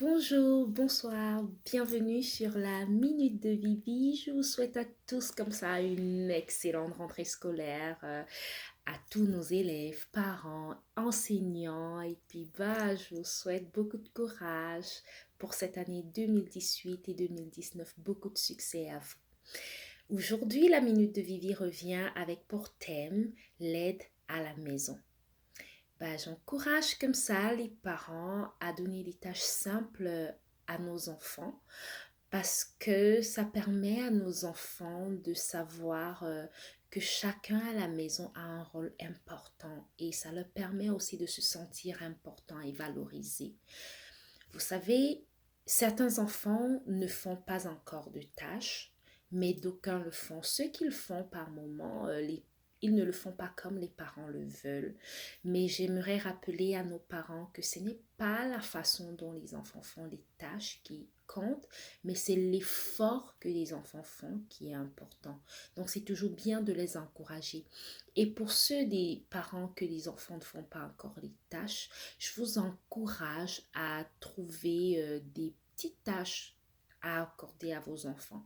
Bonjour, bonsoir, bienvenue sur la Minute de Vivi. Je vous souhaite à tous comme ça une excellente rentrée scolaire, à tous nos élèves, parents, enseignants. Et puis, je vous souhaite beaucoup de courage pour cette année 2018 et 2019. Beaucoup de succès à vous. Aujourd'hui, la Minute de Vivi revient avec pour thème l'aide à la maison. J'encourage comme ça les parents à donner des tâches simples à nos enfants parce que ça permet à nos enfants de savoir que chacun à la maison a un rôle important et ça leur permet aussi de se sentir important et valorisé. Vous savez, certains enfants ne font pas encore de tâches, mais d'aucuns le font. Ceux qui le font par moment, ils ne le font pas comme les parents le veulent. Mais j'aimerais rappeler à nos parents que ce n'est pas la façon dont les enfants font les tâches qui compte, mais c'est l'effort que les enfants font qui est important. Donc c'est toujours bien de les encourager. Et pour ceux des parents que les enfants ne font pas encore les tâches, je vous encourage à trouver des petites tâches à accorder à vos enfants.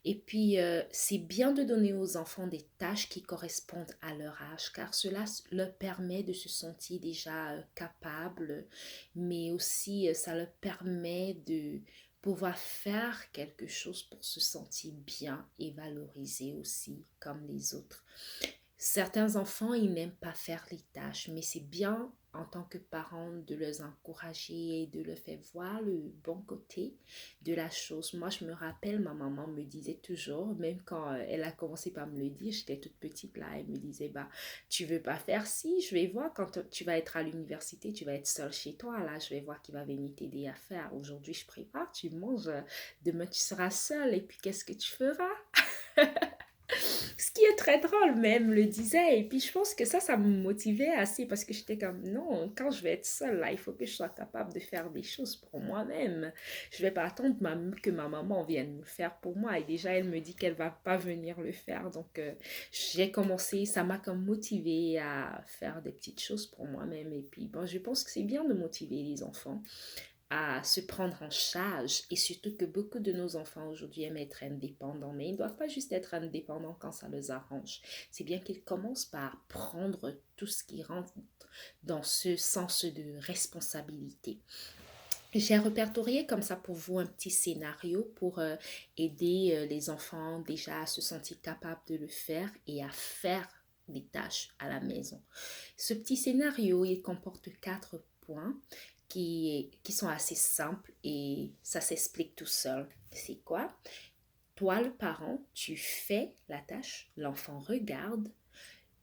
Et puis, c'est bien de donner aux enfants des tâches qui correspondent à leur âge, car cela leur permet de se sentir déjà capables, mais aussi ça leur permet de pouvoir faire quelque chose pour se sentir bien et valoriser aussi comme les autres. Certains enfants, ils n'aiment pas faire les tâches, mais c'est bien en tant que parent de les encourager et de leur faire voir le bon côté de la chose. Moi, je me rappelle, ma maman me disait toujours, même quand elle a commencé par me le dire, j'étais toute petite là, elle me disait, tu veux pas faire si, je vais voir quand tu vas être à l'université, tu vas être seule chez toi, là, je vais voir qui va venir t'aider à faire. Aujourd'hui, je prépare, tu manges, demain, tu seras seule, et puis qu'est-ce que tu feras? Ce qui est très drôle même, le disait. Et puis je pense que ça me motivait assez parce que j'étais comme, non, quand je vais être seule, là, il faut que je sois capable de faire des choses pour moi-même. Je vais pas attendre que ma maman vienne le faire pour moi. Et déjà, elle me dit qu'elle va pas venir le faire. Donc, j'ai commencé, ça m'a comme motivée à faire des petites choses pour moi-même. Et puis, je pense que c'est bien de motiver les enfants à se prendre en charge et surtout que beaucoup de nos enfants aujourd'hui aiment être indépendants, mais ils ne doivent pas juste être indépendants quand ça les arrange. C'est bien qu'ils commencent par prendre tout ce qui rentre dans ce sens de responsabilité. J'ai répertorié comme ça pour vous un petit scénario pour aider les enfants déjà à se sentir capables de le faire et à faire des tâches à la maison. Ce petit scénario, il comporte 4 points qui sont assez simples et ça s'explique tout seul. C'est quoi? Toi, le parent, tu fais la tâche, l'enfant regarde.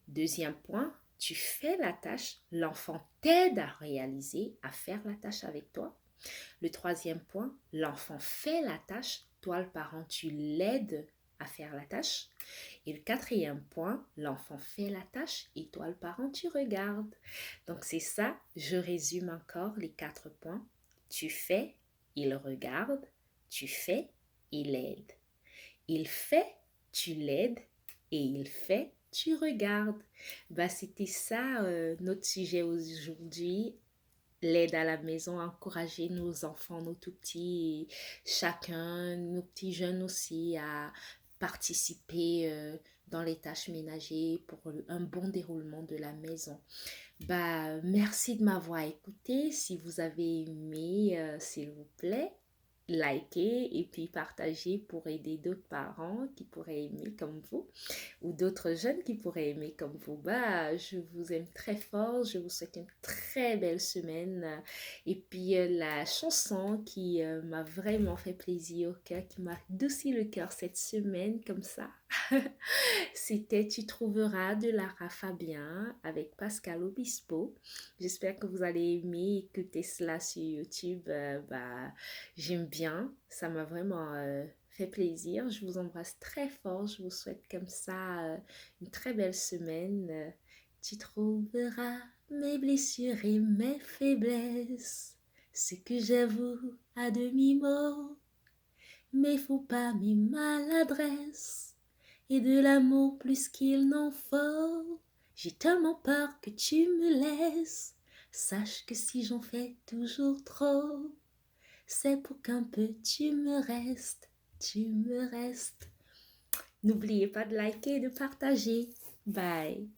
Deuxième point, tu fais la tâche, l'enfant t'aide à réaliser, à faire la tâche avec toi. Le troisième point, l'enfant fait la tâche, toi, le parent, tu l'aides à faire la tâche. Et le quatrième point, l'enfant fait la tâche et toi, le parent, tu regardes. Donc, c'est ça, je résume encore les 4 points. Tu fais, il regarde. Tu fais, il aide. Il fait, tu l'aides. Et il fait, tu regardes. C'était ça notre sujet aujourd'hui. L'aide à la maison, encourager nos enfants, nos tout petits, et chacun, nos petits jeunes aussi, à participer dans les tâches ménagères pour un bon déroulement de la maison. Merci de m'avoir écouté. Si vous avez aimé, s'il vous plaît, likez et puis partagez pour aider d'autres parents qui pourraient aimer comme vous ou d'autres jeunes qui pourraient aimer comme vous. Je vous aime très fort. Je vous souhaite une très belle semaine. Et puis la chanson qui m'a vraiment fait plaisir au cœur, qui m'a adouci le cœur cette semaine comme ça. C'était Tu trouveras de Lara Fabien avec Pascal Obispo. J'espère que vous allez aimer écouter cela sur YouTube. J'aime bien. Ça m'a vraiment fait plaisir. Je vous embrasse très fort. Je vous souhaite comme ça une très belle semaine. Tu trouveras mes blessures et mes faiblesses, ce que j'avoue à demi-mot, mais faut pas mes maladresses et de l'amour plus qu'il n'en faut. J'ai tellement peur que tu me laisses. Sache que si j'en fais toujours trop, c'est pour qu'un peu tu me restes. N'oubliez pas de liker et de partager. Bye.